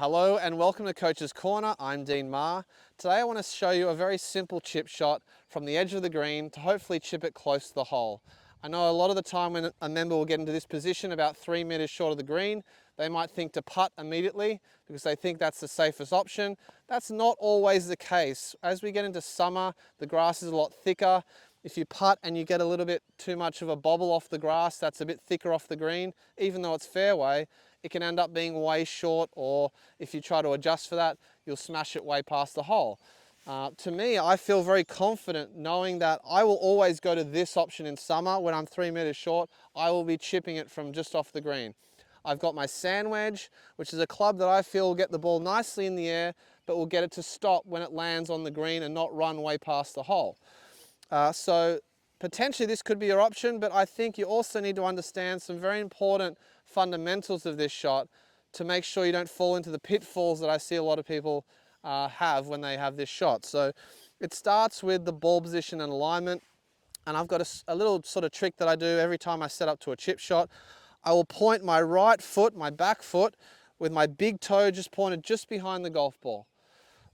Hello and welcome to Coach's Corner. I'm Dean Meagher. Today I want to show you a very simple chip shot from the edge of the green to hopefully chip it close to the hole. I know a lot of the time when a member will get into this position about 3 meters short of the green, they might think to putt immediately because they think that's the safest option. That's not always the case. As we get into summer, the grass is a lot thicker. If you putt and you get a little bit too much of a bobble off the grass that's a bit thicker off the green, even though it's fairway, it can end up being way short, or if you try to adjust for that, you'll smash it way past the hole. To me, I feel very confident knowing that I will always go to this option in summer. When I'm 3 meters short, I will be chipping it from just off the green. I've got my sand wedge, which is a club that I feel will get the ball nicely in the air, but will get it to stop when it lands on the green and not run way past the hole. So potentially this could be your option, but I think you also need to understand some very important fundamentals of this shot to make sure you don't fall into the pitfalls that I see a lot of people have when they have this shot. So it starts with the ball position and alignment, and I've got a little sort of trick that I do every time I set up to a chip shot. I will point my right foot, my back foot, with my big toe just pointed just behind the golf ball.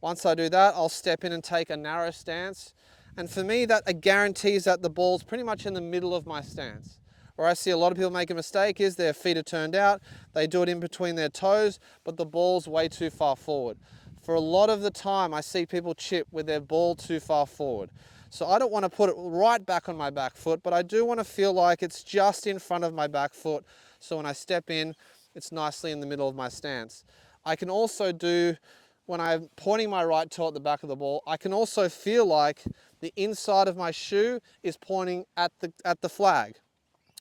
Once I do that, I'll step in and take a narrow stance. And for me, that guarantees that the ball's pretty much in the middle of my stance. Where I see a lot of people make a mistake is their feet are turned out, they do it in between their toes, but the ball's way too far forward. For a lot of the time, I see people chip with their ball too far forward. So I don't want to put it right back on my back foot, but I do want to feel like it's just in front of my back foot. So when I step in, it's nicely in the middle of my stance. I can also do, when I'm pointing my right toe at the back of the ball, I can also feel like the inside of my shoe is pointing at the flag.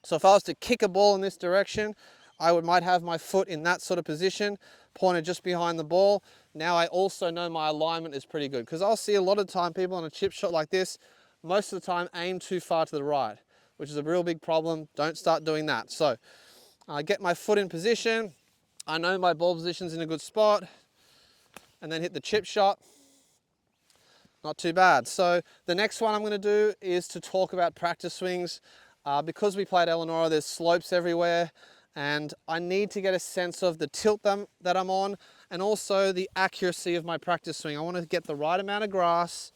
So if I was to kick a ball in this direction, I might have my foot in that sort of position, pointed just behind the ball. Now I also know my alignment is pretty good, because I'll see a lot of time people on a chip shot like this, most of the time aim too far to the right, which is a real big problem. Don't start doing that. So I get my foot in position, I know my ball position's in a good spot, and then hit the chip shot. Not too bad. So the next one I'm going to do is to talk about practice swings. Because we played Eleanor, there's slopes everywhere, and I need to get a sense of the tilt that I'm on, and also the accuracy of my practice swing. I want to get the right amount of grass.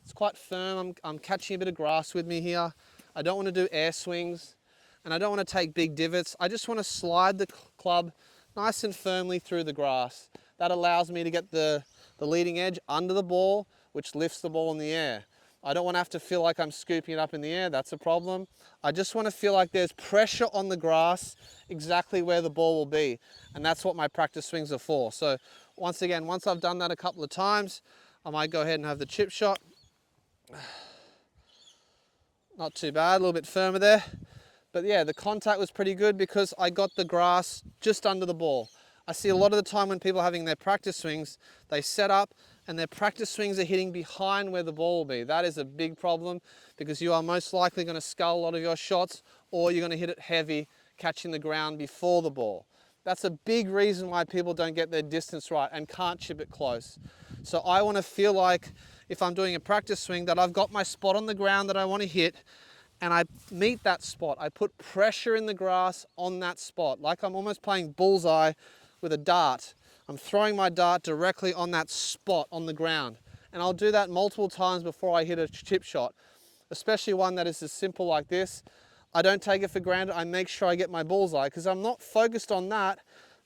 It's quite firm. I'm catching a bit of grass with me here. I don't want to do air swings, and I don't want to take big divots. I just want to slide the club nice and firmly through the grass. That allows me to get the leading edge under the ball, which lifts the ball in the air. I don't want to have to feel like I'm scooping it up in the air. That's a problem. I just want to feel like there's pressure on the grass exactly where the ball will be. And that's what my practice swings are for. So once again, once I've done that a couple of times, I might go ahead and have the chip shot. Not too bad, a little bit firmer there. But yeah, the contact was pretty good because I got the grass just under the ball. I see a lot of the time when people are having their practice swings, they set up and their practice swings are hitting behind where the ball will be. That is a big problem because you are most likely going to scull a lot of your shots, or you're going to hit it heavy, catching the ground before the ball. That's a big reason why people don't get their distance right and can't chip it close. So I want to feel like if I'm doing a practice swing that I've got my spot on the ground that I want to hit, and I meet that spot. I put pressure in the grass on that spot, like I'm almost playing bullseye with a dart. I'm throwing my dart directly on that spot on the ground. And I'll do that multiple times before I hit a chip shot, especially one that is as simple like this. I don't take it for granted. I make sure I get my bullseye, because I'm not focused on that.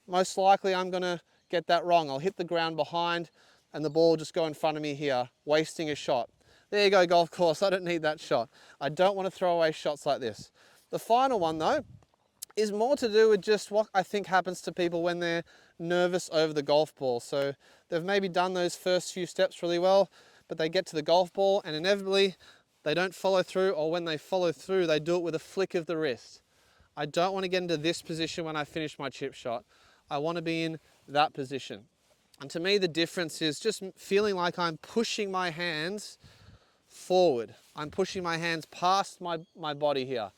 Most likely I'm going to get that wrong. I'll hit the ground behind and the ball will just go in front of me here, wasting a shot. There you go, golf course. I don't need that shot. I don't want to throw away shots like this. The final one though is more to do with just what I think happens to people when they're nervous over the golf ball. So they've maybe done those first few steps really well, but they get to the golf ball and inevitably they don't follow through, or when they follow through, they do it with a flick of the wrist. I don't want to get into this position when I finish my chip shot. I want to be in that position. And to me, the difference is just feeling like I'm pushing my hands forward. I'm pushing my hands past my body here.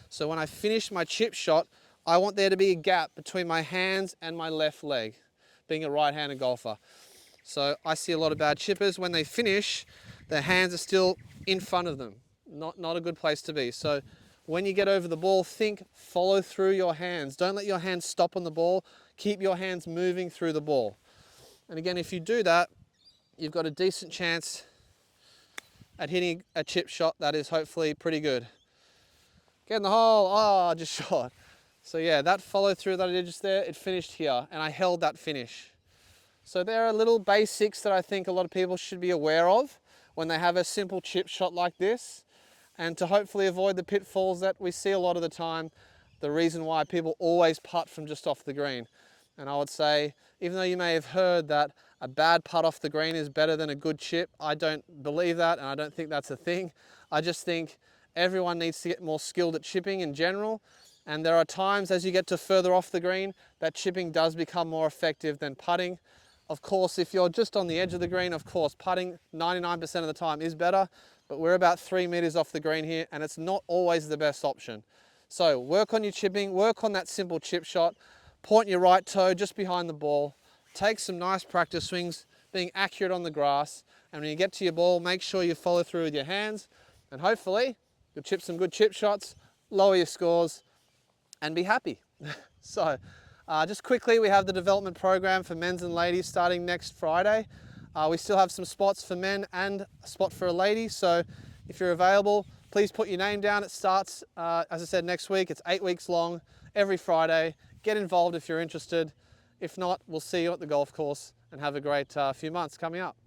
So when I finish my chip shot, I want there to be a gap between my hands and my left leg, being a right-handed golfer. So I see a lot of bad chippers, when they finish, their hands are still in front of them. Not a good place to be. So when you get over the ball, think, follow through your hands. Don't let your hands stop on the ball. Keep your hands moving through the ball. And again, if you do that, you've got a decent chance at hitting a chip shot that is hopefully pretty good. Get in the hole, oh, just short. So yeah, that follow through that I did just there, it finished here, and I held that finish. So there are little basics that I think a lot of people should be aware of when they have a simple chip shot like this, and to hopefully avoid the pitfalls that we see a lot of the time, the reason why people always putt from just off the green. And I would say, even though you may have heard that a bad putt off the green is better than a good chip, I don't believe that, and I don't think that's a thing. I just think everyone needs to get more skilled at chipping in general, and there are times as you get to further off the green that chipping does become more effective than putting. Of course, if you're just on the edge of the green, of course, putting 99% of the time is better, but we're about 3 meters off the green here, and it's not always the best option. So work on your chipping, work on that simple chip shot, point your right toe just behind the ball, take some nice practice swings, being accurate on the grass, and when you get to your ball, make sure you follow through with your hands, and hopefully you'll chip some good chip shots, lower your scores, and be happy. So just quickly, we have the development program for men's and ladies starting next Friday. We still have some spots for men and a spot for a lady, so if you're available, please put your name down. It starts, as I said, next week. It's 8 weeks long, every Friday. Get involved if you're interested. If not, we'll see you at the golf course, and have a great few months coming up.